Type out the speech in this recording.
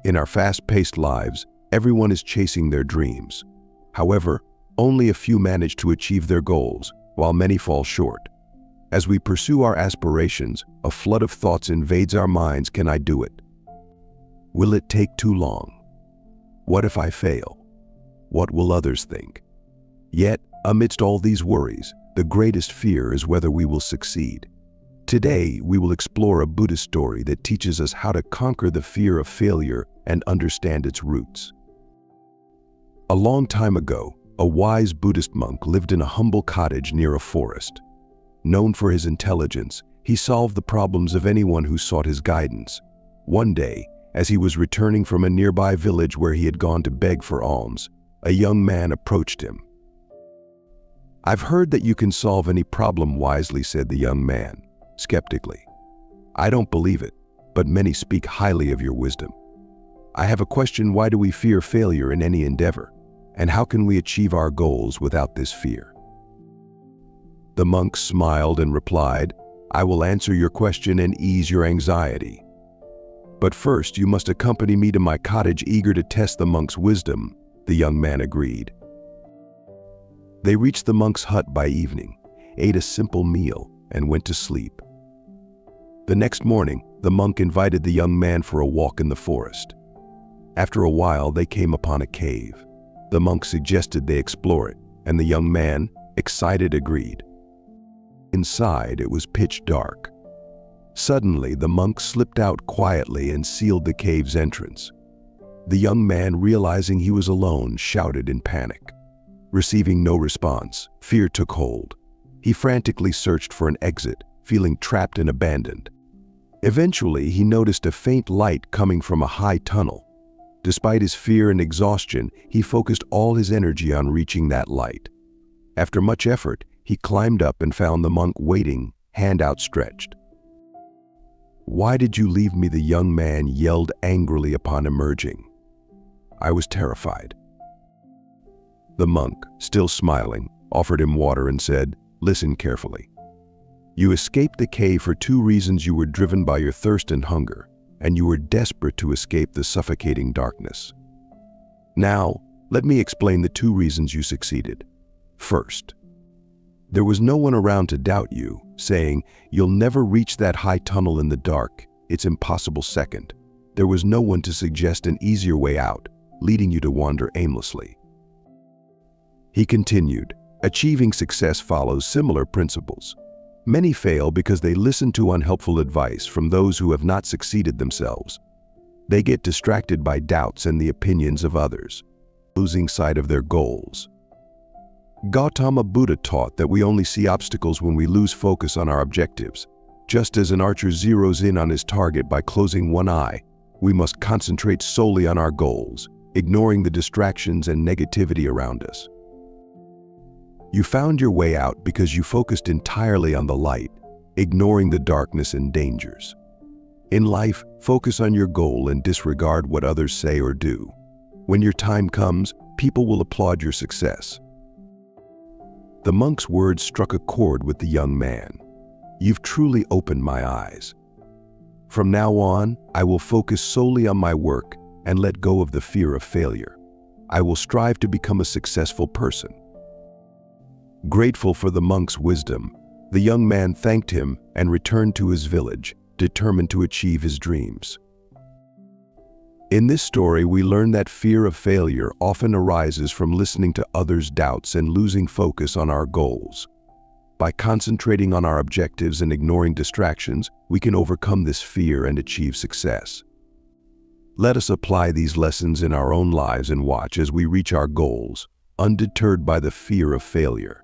In our fast-paced lives, everyone is chasing their dreams. However, only a few manage to achieve their goals, while many fall short. As we pursue our aspirations, a flood of thoughts invades our minds. Can I do it? Will it take too long? What if I fail? What will others think? Yet, amidst all these worries, the greatest fear is whether we will succeed. Today, we will explore a Buddhist story that teaches us how to conquer the fear of failure and understand its roots. A long time ago, a wise Buddhist monk lived in a humble cottage near a forest. Known for his intelligence, he solved the problems of anyone who sought his guidance. One day, as he was returning from a nearby village where he had gone to beg for alms, a young man approached him. "I've heard that you can solve any problem wisely," said the young man, skeptically. "I don't believe it, but many speak highly of your wisdom. I have a question: why do we fear failure in any endeavor? And how can we achieve our goals without this fear?" The monk smiled and replied, "I will answer your question and ease your anxiety. But first, you must accompany me to my cottage." Eager to test the monk's wisdom, the young man agreed. They reached the monk's hut by evening, ate a simple meal, and went to sleep. The next morning, the monk invited the young man for a walk in the forest. After a while, they came upon a cave. The monk suggested they explore it, and the young man, excited, agreed. Inside, it was pitch dark. Suddenly, the monk slipped out quietly and sealed the cave's entrance. The young man, realizing he was alone, shouted in panic. Receiving no response, fear took hold. He frantically searched for an exit, feeling trapped and abandoned. Eventually, he noticed a faint light coming from a high tunnel. Despite his fear and exhaustion, he focused all his energy on reaching that light. After much effort, he climbed up and found the monk waiting, hand outstretched. "Why did you leave me?" the young man yelled angrily upon emerging. "I was terrified." The monk, still smiling, offered him water and said, "Listen carefully. You escaped the cave for two reasons. You were driven by your thirst and hunger, and you were desperate to escape the suffocating darkness. Now, let me explain the two reasons you succeeded. First, there was no one around to doubt you, saying, 'You'll never reach that high tunnel in the dark. It's impossible.' Second, there was no one to suggest an easier way out, leading you to wander aimlessly." He continued, "Achieving success follows similar principles. Many fail because they listen to unhelpful advice from those who have not succeeded themselves. They get distracted by doubts and the opinions of others, losing sight of their goals." Gautama Buddha taught that we only see obstacles when we lose focus on our objectives. Just as an archer zeroes in on his target by closing one eye, we must concentrate solely on our goals, ignoring the distractions and negativity around us. You found your way out because you focused entirely on the light, ignoring the darkness and dangers. In life, focus on your goal and disregard what others say or do. When your time comes, people will applaud your success. The monk's words struck a chord with the young man. "You've truly opened my eyes. From now on, I will focus solely on my work and let go of the fear of failure. I will strive to become a successful person." Grateful for the monk's wisdom, the young man thanked him and returned to his village, determined to achieve his dreams. In this story, we learn that fear of failure often arises from listening to others' doubts and losing focus on our goals. By concentrating on our objectives and ignoring distractions, we can overcome this fear and achieve success. Let us apply these lessons in our own lives and watch as we reach our goals, undeterred by the fear of failure.